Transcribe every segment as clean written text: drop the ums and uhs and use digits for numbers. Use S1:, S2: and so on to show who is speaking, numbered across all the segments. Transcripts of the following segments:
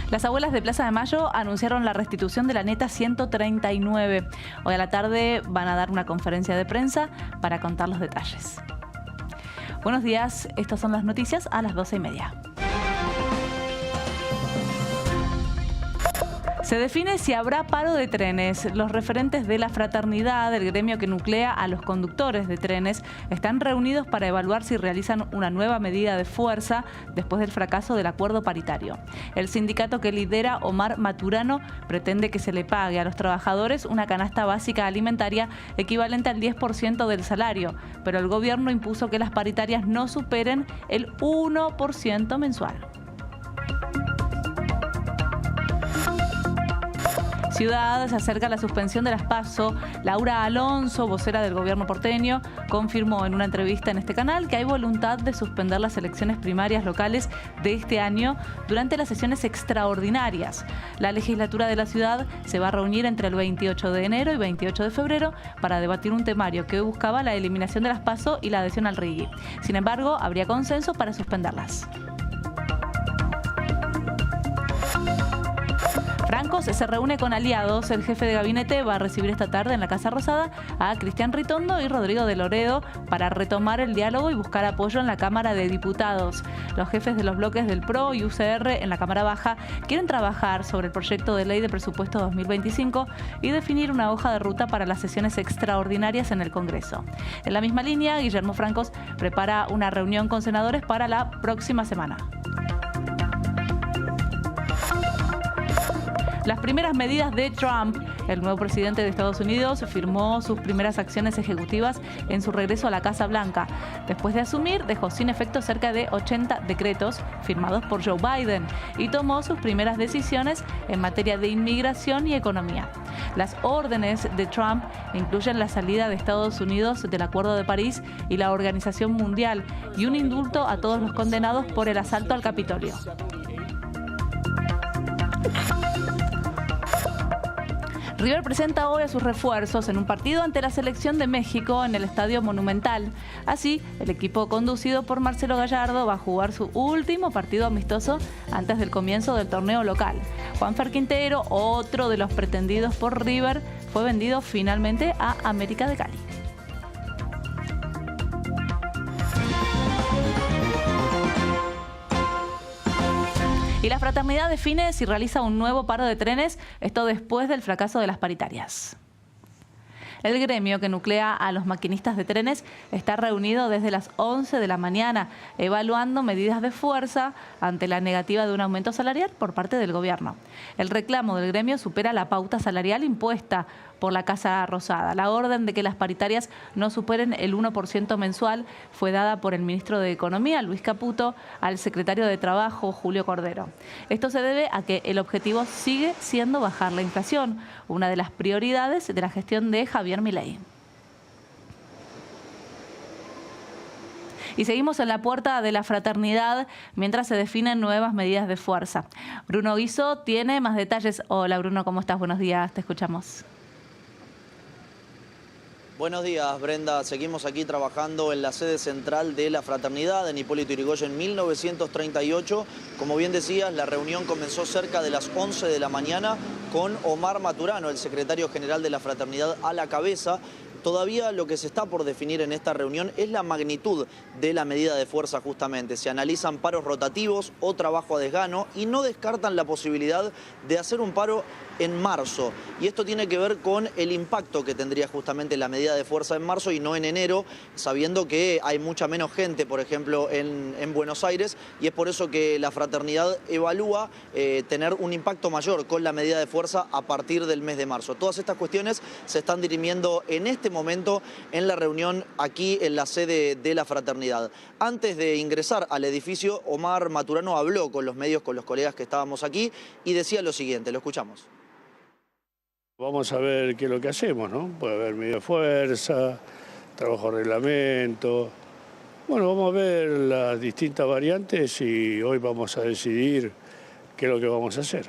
S1: Las abuelas de Plaza de Mayo anunciaron la restitución de la neta 139. Hoy a la tarde van a dar una conferencia de prensa para contar los detalles. Buenos días, estas son las noticias a las 12:30. Se define si habrá paro de trenes. Los referentes de la fraternidad, el gremio que nuclea a los conductores de trenes, están reunidos para evaluar si realizan una nueva medida de fuerza después del fracaso del acuerdo paritario. El sindicato que lidera Omar Maturano pretende que se le pague a los trabajadores una canasta básica alimentaria equivalente al 10% del salario, pero el gobierno impuso que las paritarias no superen el 1% mensual. Ciudad se acerca a la suspensión de las PASO. Laura Alonso, vocera del gobierno porteño, confirmó en una entrevista en este canal que hay voluntad de suspender las elecciones primarias locales de este año durante las sesiones extraordinarias. La legislatura de la ciudad se va a reunir entre el 28 de enero y 28 de febrero para debatir un temario que buscaba la eliminación de las PASO y la adhesión al RIGI. Sin embargo, habría consenso para suspenderlas. Francos se reúne con aliados. El jefe de gabinete va a recibir esta tarde en la Casa Rosada a Cristian Ritondo y Rodrigo de Loredo para retomar el diálogo y buscar apoyo en la Cámara de Diputados. Los jefes de los bloques del PRO y UCR en la Cámara Baja quieren trabajar sobre el proyecto de ley de presupuesto 2025 y definir una hoja de ruta para las sesiones extraordinarias en el Congreso. En la misma línea, Guillermo Francos prepara una reunión con senadores para la próxima semana. Las primeras medidas de Trump. El nuevo presidente de Estados Unidos firmó sus primeras acciones ejecutivas en su regreso a la Casa Blanca. Después de asumir, dejó sin efecto cerca de 80 decretos firmados por Joe Biden y tomó sus primeras decisiones en materia de inmigración y economía. Las órdenes de Trump incluyen la salida de Estados Unidos del Acuerdo de París y la Organización Mundial y un indulto a todos los condenados por el asalto al Capitolio. River presenta hoy a sus refuerzos en un partido ante la selección de México en el Estadio Monumental. Así, el equipo conducido por Marcelo Gallardo va a jugar su último partido amistoso antes del comienzo del torneo local. Juanfer Quintero, otro de los pretendidos por River, fue vendido finalmente a América de Cali. Y la fraternidad define si realiza un nuevo paro de trenes, esto después del fracaso de las paritarias. El gremio que nuclea a los maquinistas de trenes está reunido desde las 11 de la mañana, evaluando medidas de fuerza ante la negativa de un aumento salarial por parte del gobierno. El reclamo del gremio supera la pauta salarial impuesta por la Casa Rosada. La orden de que las paritarias no superen el 1% mensual fue dada por el ministro de Economía, Luis Caputo, al secretario de Trabajo, Julio Cordero. Esto se debe a que el objetivo sigue siendo bajar la inflación, una de las prioridades de la gestión de Javier Milei. Y seguimos en la puerta de la fraternidad mientras se definen nuevas medidas de fuerza. Bruno Guiso tiene más detalles. Hola Bruno, ¿cómo estás? Buenos días, te escuchamos.
S2: Buenos días, Brenda. Seguimos aquí trabajando en la sede central de la Fraternidad en Hipólito Yrigoyen 1938. Como bien decías, la reunión comenzó cerca de las 11 de la mañana con Omar Maturano, el secretario general de la Fraternidad, a la cabeza. Todavía lo que se está por definir en esta reunión es la magnitud de la medida de fuerza justamente. Se analizan paros rotativos o trabajo a desgano y no descartan la posibilidad de hacer un paro en marzo. Y esto tiene que ver con el impacto que tendría justamente la medida de fuerza en marzo y no en enero, sabiendo que hay mucha menos gente, por ejemplo, en Buenos Aires, y es por eso que la Fraternidad evalúa tener un impacto mayor con la medida de fuerza a partir del mes de marzo. Todas estas cuestiones se están dirimiendo en este momento en la reunión aquí en la sede de la Fraternidad. Antes de ingresar al edificio, Omar Maturano habló con los medios, con los colegas que estábamos aquí, y decía lo siguiente, lo escuchamos.
S3: Vamos a ver qué es lo que hacemos, ¿no? Puede haber medida de fuerza, trabajo reglamento. Bueno, vamos a ver las distintas variantes y hoy vamos a decidir qué es lo que vamos a hacer.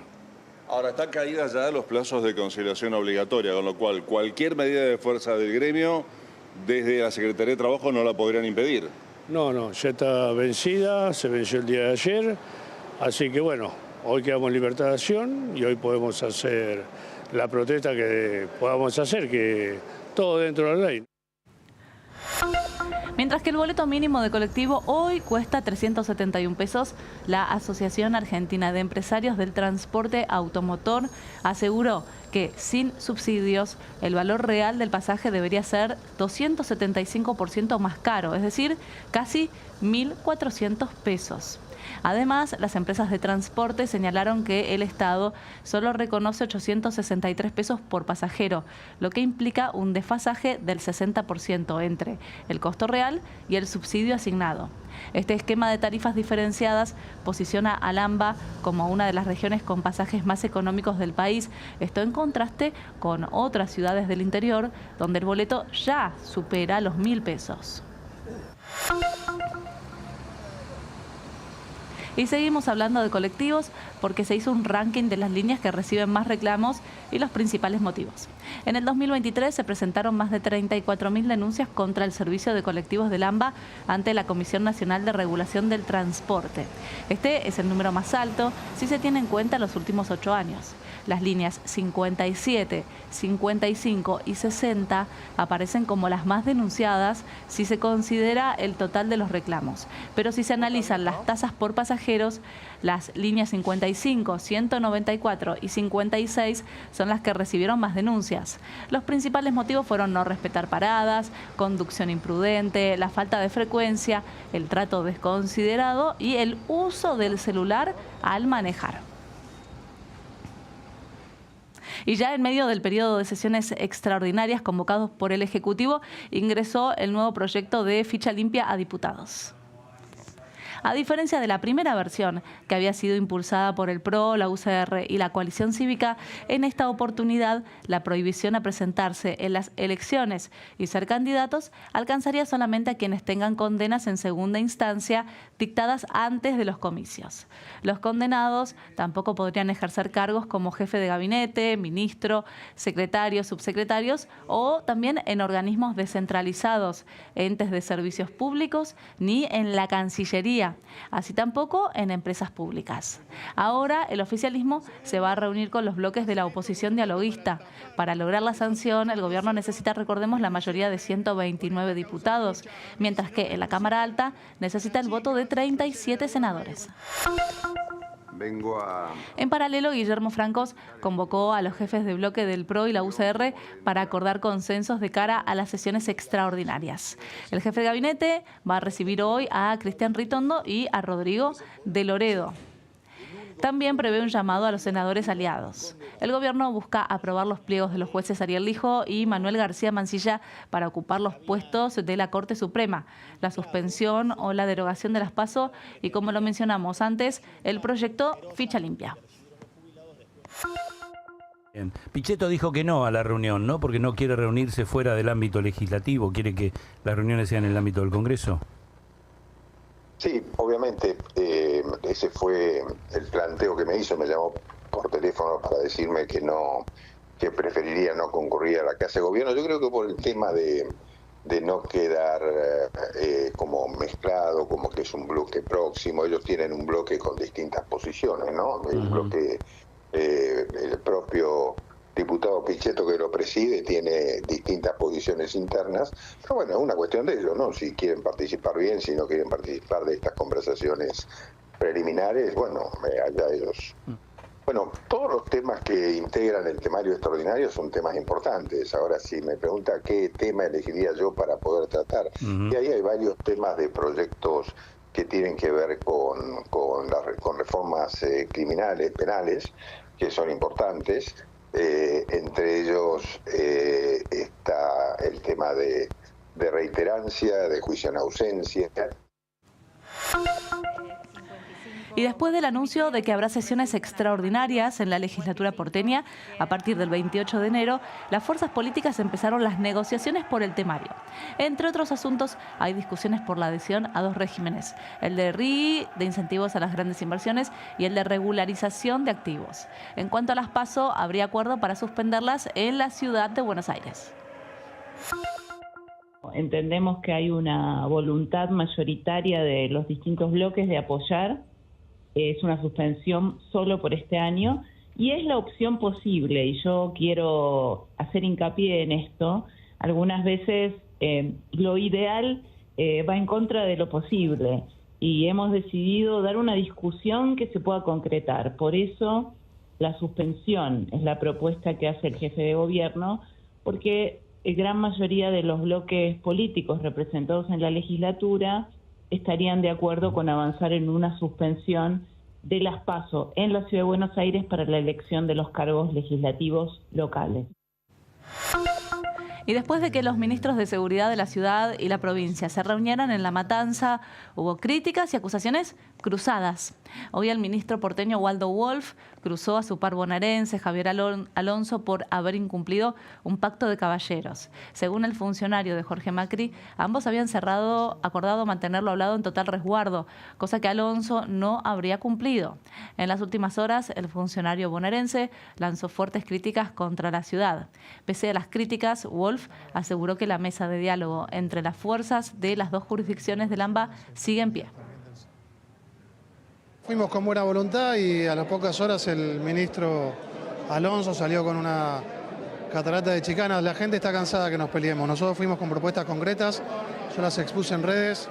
S4: Ahora, están caídas ya los plazos de conciliación obligatoria, con lo cual cualquier medida de fuerza del gremio, desde la Secretaría de Trabajo, no la podrían impedir.
S3: No, ya está vencida, se venció el día de ayer, así que bueno, hoy quedamos en libertad de acción y hoy podemos hacer la protesta que podamos hacer, que todo dentro de la ley.
S1: Mientras que el boleto mínimo de colectivo hoy cuesta 371 pesos, la Asociación Argentina de Empresarios del Transporte Automotor aseguró que sin subsidios el valor real del pasaje debería ser 275% más caro, es decir, casi 1.400 pesos. Además, las empresas de transporte señalaron que el Estado solo reconoce 863 pesos por pasajero, lo que implica un desfasaje del 60% entre el costo real y el subsidio asignado. Este esquema de tarifas diferenciadas posiciona al AMBA como una de las regiones con pasajes más económicos del país. Esto en contraste con otras ciudades del interior, donde el boleto ya supera los 1.000 pesos. Y seguimos hablando de colectivos porque se hizo un ranking de las líneas que reciben más reclamos y los principales motivos. En el 2023 se presentaron más de 34.000 denuncias contra el servicio de colectivos del AMBA ante la Comisión Nacional de Regulación del Transporte. Este es el número más alto si se tiene en cuenta los últimos 8 años. Las líneas 57, 55 y 60 aparecen como las más denunciadas si se considera el total de los reclamos. Pero si se analizan las tasas por pasajeros, las líneas 55, 194 y 56 son las que recibieron más denuncias. Los principales motivos fueron no respetar paradas, conducción imprudente, la falta de frecuencia, el trato desconsiderado y el uso del celular al manejar. Y ya en medio del periodo de sesiones extraordinarias convocados por el Ejecutivo, ingresó el nuevo proyecto de ficha limpia a diputados. A diferencia de la primera versión, que había sido impulsada por el PRO, la UCR y la coalición cívica, en esta oportunidad la prohibición a presentarse en las elecciones y ser candidatos alcanzaría solamente a quienes tengan condenas en segunda instancia dictadas antes de los comicios. Los condenados tampoco podrían ejercer cargos como jefe de gabinete, ministro, secretarios, subsecretarios o también en organismos descentralizados, entes de servicios públicos, ni en la Cancillería, así tampoco en empresas públicas. Ahora el oficialismo se va a reunir con los bloques de la oposición dialoguista. Para lograr la sanción, el gobierno necesita, recordemos, la mayoría de 129 diputados, mientras que en la Cámara Alta necesita el voto de 37 senadores. En paralelo, Guillermo Francos convocó a los jefes de bloque del PRO y la UCR para acordar consensos de cara a las sesiones extraordinarias. El jefe de gabinete va a recibir hoy a Cristian Ritondo y a Rodrigo de Loredo. También prevé un llamado a los senadores aliados. El gobierno busca aprobar los pliegos de los jueces Ariel Lijo y Manuel García Mancilla para ocupar los puestos de la Corte Suprema, la suspensión o la derogación de las PASO y, como lo mencionamos antes, el proyecto Ficha Limpia.
S5: Bien. Pichetto dijo que no a la reunión, ¿no? Porque no quiere reunirse fuera del ámbito legislativo, quiere que las reuniones sean en el ámbito del Congreso.
S6: Sí, obviamente, ese fue el planteo que me hizo, me llamó por teléfono para decirme que no, que preferiría no concurrir a la Casa de Gobierno. Yo creo que por el tema de no quedar como mezclado, como que es un bloque próximo, ellos tienen un bloque con distintas posiciones, ¿no? El bloque, el propio diputado Pichetto que lo preside tiene distintas posiciones internas, pero bueno, es una cuestión de ellos, ¿no? Si quieren participar bien, si no quieren participar de estas conversaciones preliminares, bueno, allá ellos. Bueno, todos los temas que integran el temario extraordinario son temas importantes. Ahora, si me pregunta qué tema elegiría yo para poder tratar, y ahí hay varios temas de proyectos que tienen que ver con reformas criminales, penales, que son importantes. Entre ellos está el tema de reiterancia, de juicio en ausencia.
S1: Y después del anuncio de que habrá sesiones extraordinarias en la legislatura porteña, a partir del 28 de enero, las fuerzas políticas empezaron las negociaciones por el temario. Entre otros asuntos, hay discusiones por la adhesión a 2 regímenes, el de RI, de incentivos a las grandes inversiones, y el de regularización de activos. En cuanto a las PASO, habría acuerdo para suspenderlas en la ciudad de Buenos Aires.
S7: Entendemos que hay una voluntad mayoritaria de los distintos bloques de apoyar es una suspensión solo por este año y es la opción posible, y yo quiero hacer hincapié en esto. Algunas veces lo ideal va en contra de lo posible y hemos decidido dar una discusión que se pueda concretar. Por eso la suspensión es la propuesta que hace el jefe de gobierno, porque la gran mayoría de los bloques políticos representados en la legislatura estarían de acuerdo con avanzar en una suspensión de las PASO en la Ciudad de Buenos Aires para la elección de los cargos legislativos locales.
S1: Y después de que los ministros de Seguridad de la ciudad y la provincia se reunieran en La Matanza, hubo críticas y acusaciones cruzadas. Hoy el ministro porteño Waldo Wolf cruzó a su par bonaerense Javier Alonso por haber incumplido un pacto de caballeros. Según el funcionario de Jorge Macri, ambos habían acordado mantenerlo hablado en total resguardo, cosa que Alonso no habría cumplido. En las últimas horas, el funcionario bonaerense lanzó fuertes críticas contra la ciudad. Pese a las críticas, Wolf aseguró que la mesa de diálogo entre las fuerzas de las dos jurisdicciones del AMBA sigue en pie.
S8: Fuimos con buena voluntad y a las pocas horas el ministro Alonso salió con una catarata de chicanas. La gente está cansada que nos peleemos. Nosotros fuimos con propuestas concretas, yo las expuse en redes.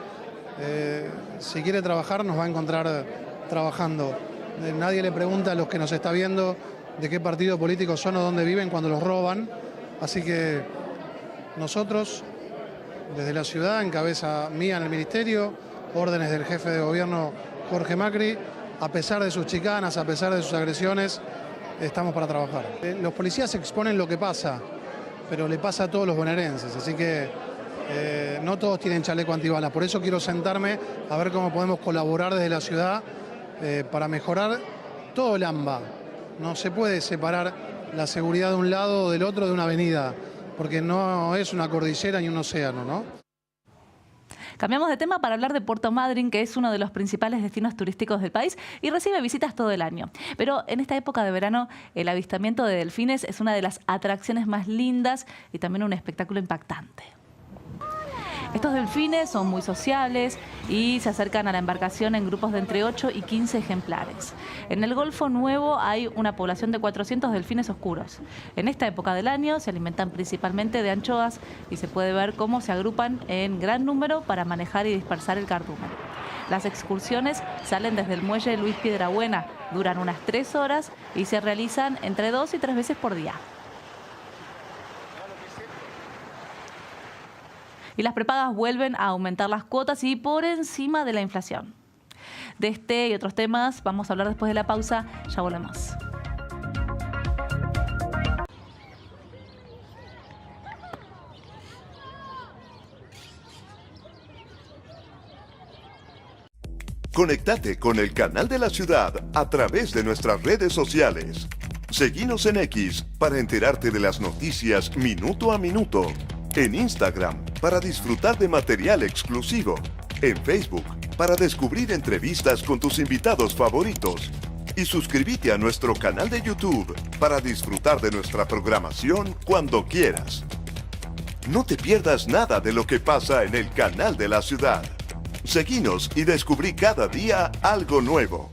S8: Si quiere trabajar, nos va a encontrar trabajando. Nadie le pregunta a los que nos está viendo de qué partido político son o dónde viven cuando los roban. Así que nosotros, desde la ciudad, en cabeza mía en el ministerio, órdenes del jefe de gobierno Jorge Macri, a pesar de sus chicanas, a pesar de sus agresiones, estamos para trabajar. Los policías exponen lo que pasa, pero le pasa a todos los bonaerenses, así que no todos tienen chaleco antibalas. Por eso quiero sentarme a ver cómo podemos colaborar desde la ciudad para mejorar todo el AMBA. No se puede separar la seguridad de un lado o del otro de una avenida, porque no es una cordillera ni un océano, ¿no?
S1: Cambiamos de tema para hablar de Puerto Madryn, que es uno de los principales destinos turísticos del país y recibe visitas todo el año. Pero en esta época de verano, el avistamiento de delfines es una de las atracciones más lindas y también un espectáculo impactante. Estos delfines son muy sociables y se acercan a la embarcación en grupos de entre 8 y 15 ejemplares. En el Golfo Nuevo hay una población de 400 delfines oscuros. En esta época del año se alimentan principalmente de anchoas y se puede ver cómo se agrupan en gran número para manejar y dispersar el cardumen. Las excursiones salen desde el muelle Luis Piedrabuena, duran unas 3 horas y se realizan entre 2 y 3 veces por día. Y las prepagas vuelven a aumentar las cuotas y por encima de la inflación. De este y otros temas vamos a hablar después de la pausa. Ya volvemos.
S9: Conectate con el canal de la ciudad a través de nuestras redes sociales. Seguinos en X para enterarte de las noticias minuto a minuto. En Instagram para disfrutar de material exclusivo. En Facebook para descubrir entrevistas con tus invitados favoritos. Y suscríbete a nuestro canal de YouTube para disfrutar de nuestra programación cuando quieras. No te pierdas nada de lo que pasa en el canal de la ciudad. Seguinos y descubrí cada día algo nuevo.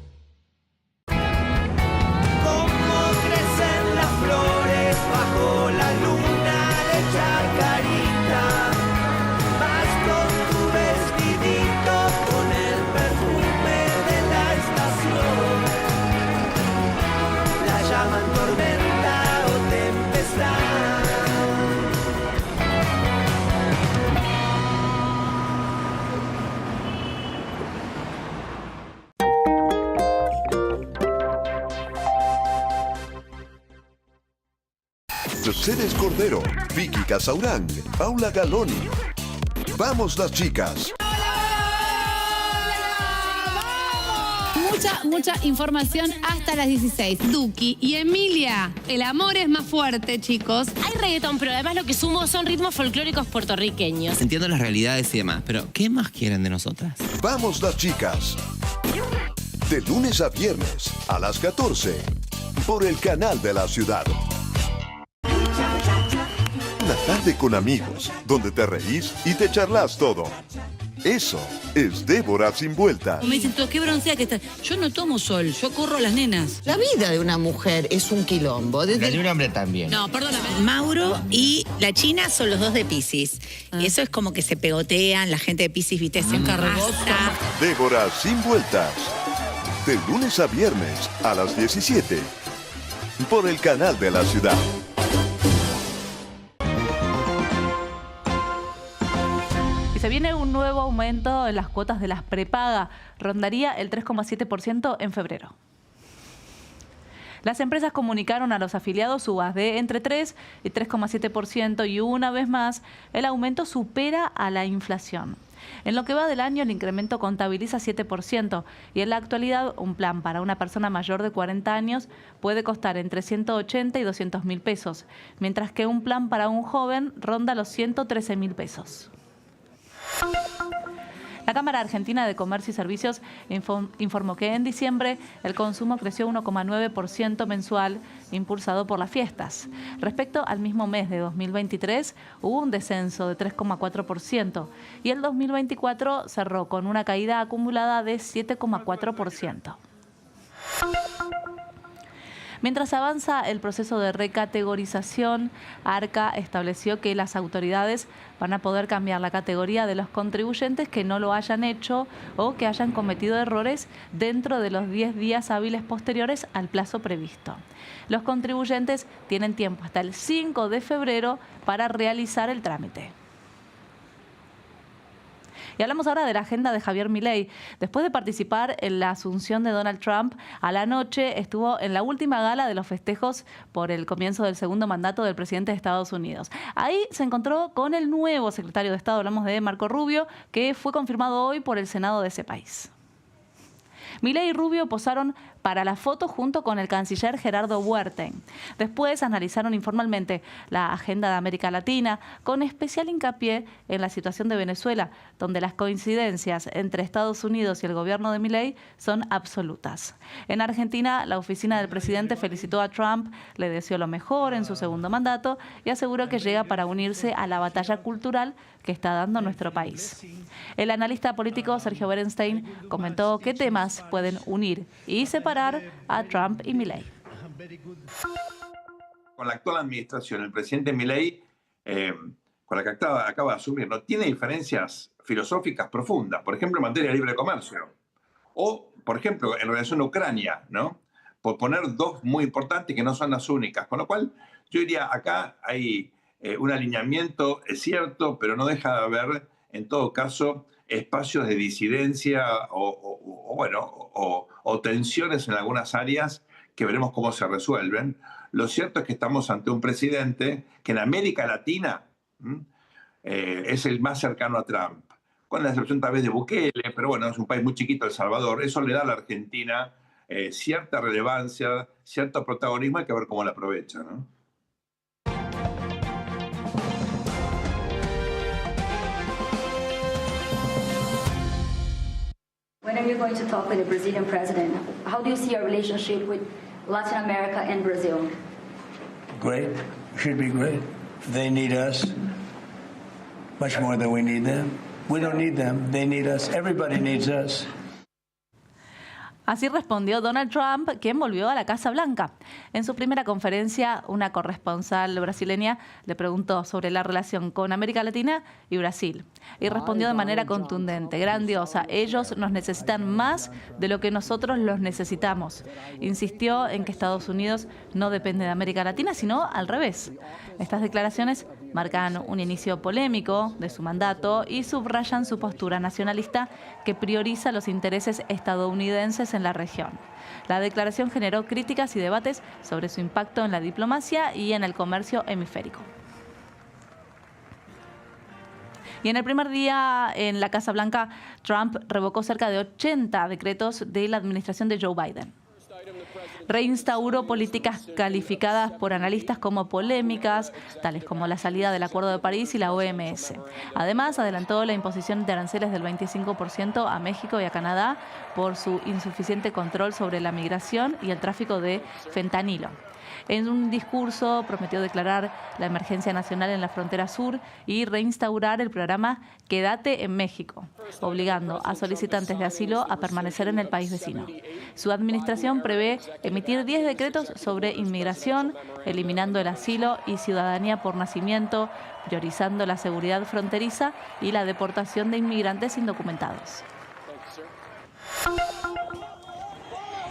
S9: Mercedes Cordero, Vicky Casaurán, Paula Galoni. ¡Vamos las chicas!
S10: Mucha información hasta las 16. Duki y Emilia, el amor es más fuerte, chicos.
S11: Hay reggaetón, pero además lo que sumo son ritmos folclóricos puertorriqueños.
S12: Entiendo las realidades y demás, pero ¿qué más quieren de nosotras?
S9: ¡Vamos las chicas! De lunes a viernes a las 14 por el canal de la ciudad. Una tarde con amigos, donde te reís y te charlas todo. Eso es Débora sin vueltas.
S13: Me dicen todos, qué bronceada que está. Yo no tomo sol, yo corro a las nenas.
S14: La vida de una mujer es un quilombo.
S12: La de un hombre también.
S13: No, perdóname.
S15: Mauro y la China son los dos de Piscis. Y eso es como que se pegotean, la gente de Piscis, viste, se encarrota.
S9: Débora sin vueltas. De lunes a viernes a las 17. Por el canal de la ciudad.
S1: Y se viene un nuevo aumento en las cuotas de las prepaga. Rondaría el 3,7% en febrero. Las empresas comunicaron a los afiliados subas de entre 3 y 3,7% y una vez más el aumento supera a la inflación. En lo que va del año el incremento contabiliza 7% y en la actualidad un plan para una persona mayor de 40 años puede costar entre 180 y 200 mil pesos, mientras que un plan para un joven ronda los 113 mil pesos. La Cámara Argentina de Comercio y Servicios informó que en diciembre el consumo creció 1,9% mensual, impulsado por las fiestas. Respecto al mismo mes de 2023, hubo un descenso de 3,4% y el 2024 cerró con una caída acumulada de 7,4%. Mientras avanza el proceso de recategorización, ARCA estableció que las autoridades van a poder cambiar la categoría de los contribuyentes que no lo hayan hecho o que hayan cometido errores dentro de los 10 días hábiles posteriores al plazo previsto. Los contribuyentes tienen tiempo hasta el 5 de febrero para realizar el trámite. Y hablamos ahora de la agenda de Javier Milei. Después de participar en la asunción de Donald Trump, a la noche estuvo en la última gala de los festejos por el comienzo del segundo mandato del presidente de Estados Unidos. Ahí se encontró con el nuevo secretario de Estado, hablamos de Marco Rubio, que fue confirmado hoy por el Senado de ese país. Milei y Rubio posaron para la foto junto con el canciller Gerardo Huerta. Después analizaron informalmente la agenda de América Latina, con especial hincapié en la situación de Venezuela, donde las coincidencias entre Estados Unidos y el gobierno de Milei son absolutas. En Argentina, la oficina del presidente felicitó a Trump, le deseó lo mejor en su segundo mandato y aseguró que llega para unirse a la batalla cultural que está dando nuestro país. El analista político Sergio Berenstein comentó qué temas pueden unir y separar a Trump y Milei.
S16: Con la actual administración, el presidente Milei, con la que acaba de asumir, no tiene diferencias filosóficas profundas, por ejemplo, en materia de libre comercio, o, por ejemplo, en relación a Ucrania, ¿no? Por poner dos muy importantes que no son las únicas, con lo cual yo diría, acá hay un alineamiento, es cierto, pero no deja de haber, en todo caso, espacios de disidencia o tensiones en algunas áreas que veremos cómo se resuelven. Lo cierto es que estamos ante un presidente que en América Latina es el más cercano a Trump, con la excepción tal vez de Bukele, pero bueno, es un país muy chiquito, El Salvador. Eso le da a la Argentina cierta relevancia, cierto protagonismo, hay que ver cómo la aprovecha, ¿no?
S17: When are you going to talk with the Brazilian president? How do you see your relationship with Latin America and Brazil?
S18: Great. Should be great. They need us much more than we need them. We don't need them. They need us. Everybody needs us.
S1: Así respondió Donald Trump, quien volvió a la Casa Blanca. En su primera conferencia, una corresponsal brasileña le preguntó sobre la relación con América Latina y Brasil. Y respondió de manera contundente, grandiosa: ellos nos necesitan más de lo que nosotros los necesitamos. Insistió en que Estados Unidos no depende de América Latina, sino al revés. Estas declaraciones marcan un inicio polémico de su mandato y subrayan su postura nacionalista que prioriza los intereses estadounidenses en la región. La declaración generó críticas y debates sobre su impacto en la diplomacia y en el comercio hemisférico. Y en el primer día en la Casa Blanca, Trump revocó cerca de 80 decretos de la administración de Joe Biden. Reinstauró políticas calificadas por analistas como polémicas, tales como la salida del Acuerdo de París y la OMS. Además, adelantó la imposición de aranceles del 25% a México y a Canadá por su insuficiente control sobre la migración y el tráfico de fentanilo. En un discurso prometió declarar la emergencia nacional en la frontera sur y reinstaurar el programa Quédate en México, obligando a solicitantes de asilo a permanecer en el país vecino. Su administración prevé emitir 10 decretos sobre inmigración, eliminando el asilo y ciudadanía por nacimiento, priorizando la seguridad fronteriza y la deportación de inmigrantes indocumentados.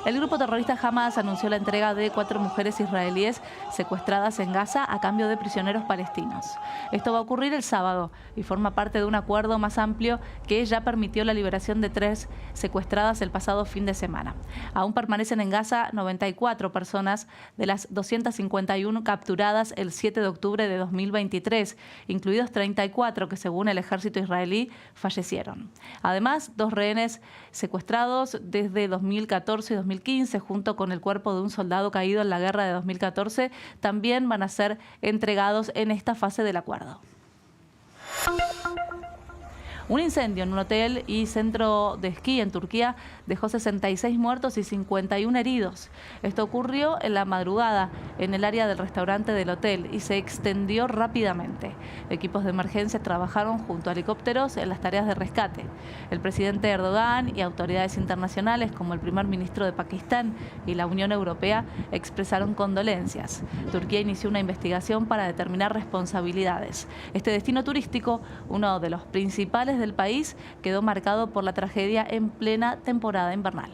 S1: El grupo terrorista Hamas anunció la entrega de 4 mujeres israelíes secuestradas en Gaza a cambio de prisioneros palestinos. Esto va a ocurrir el sábado y forma parte de un acuerdo más amplio que ya permitió la liberación de 3 secuestradas el pasado fin de semana. Aún permanecen en Gaza 94 personas de las 251 capturadas el 7 de octubre de 2023, incluidos 34 que, según el ejército israelí, fallecieron. Además, 2 rehenes secuestrados desde 2014 y 2015, junto con el cuerpo de un soldado caído en la guerra de 2014, también van a ser entregados en esta fase del acuerdo. Un incendio en un hotel y centro de esquí en Turquía dejó 66 muertos y 51 heridos. Esto ocurrió en la madrugada en el área del restaurante del hotel y se extendió rápidamente. Equipos de emergencia trabajaron junto a helicópteros en las tareas de rescate. El presidente Erdogan y autoridades internacionales como el primer ministro de Pakistán y la Unión Europea expresaron condolencias. Turquía inició una investigación para determinar responsabilidades. Este destino turístico, uno de los principales del país, quedó marcado por la tragedia en plena temporada invernal.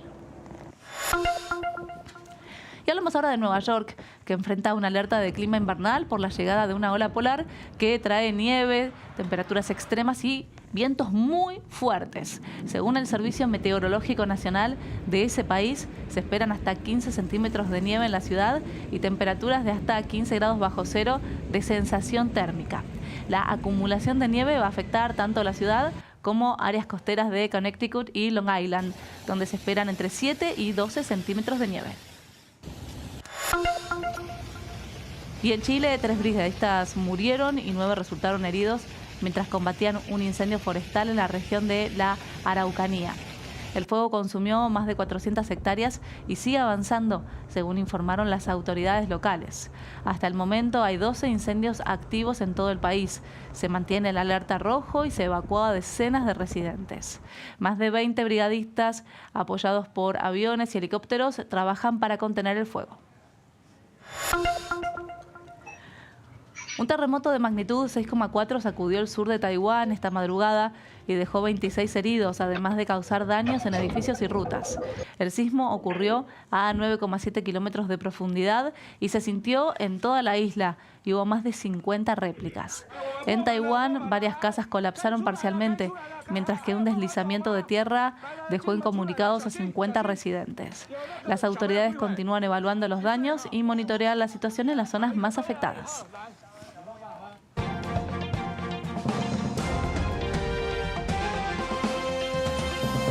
S1: Y hablamos ahora de Nueva York, que enfrenta una alerta de clima invernal por la llegada de una ola polar que trae nieve, temperaturas extremas y vientos muy fuertes. Según el Servicio Meteorológico Nacional de ese país, se esperan hasta 15 centímetros de nieve en la ciudad y temperaturas de hasta 15 grados bajo cero de sensación térmica. La acumulación de nieve va a afectar tanto la ciudad como áreas costeras de Connecticut y Long Island, donde se esperan entre 7 y 12 centímetros de nieve. Y en Chile, 3 brigadistas murieron y 9 resultaron heridos mientras combatían un incendio forestal en la región de la Araucanía. El fuego consumió más de 400 hectáreas y sigue avanzando, según informaron las autoridades locales. Hasta el momento hay 12 incendios activos en todo el país. Se mantiene el alerta rojo y se evacúa a decenas de residentes. Más de 20 brigadistas, apoyados por aviones y helicópteros, trabajan para contener el fuego. Un terremoto de magnitud 6,4 sacudió el sur de Taiwán esta madrugada y dejó 26 heridos, además de causar daños en edificios y rutas. El sismo ocurrió a 9,7 kilómetros de profundidad y se sintió en toda la isla y hubo más de 50 réplicas. En Taiwán, varias casas colapsaron parcialmente, mientras que un deslizamiento de tierra dejó incomunicados a 50 residentes. Las autoridades continúan evaluando los daños y monitorean la situación en las zonas más afectadas.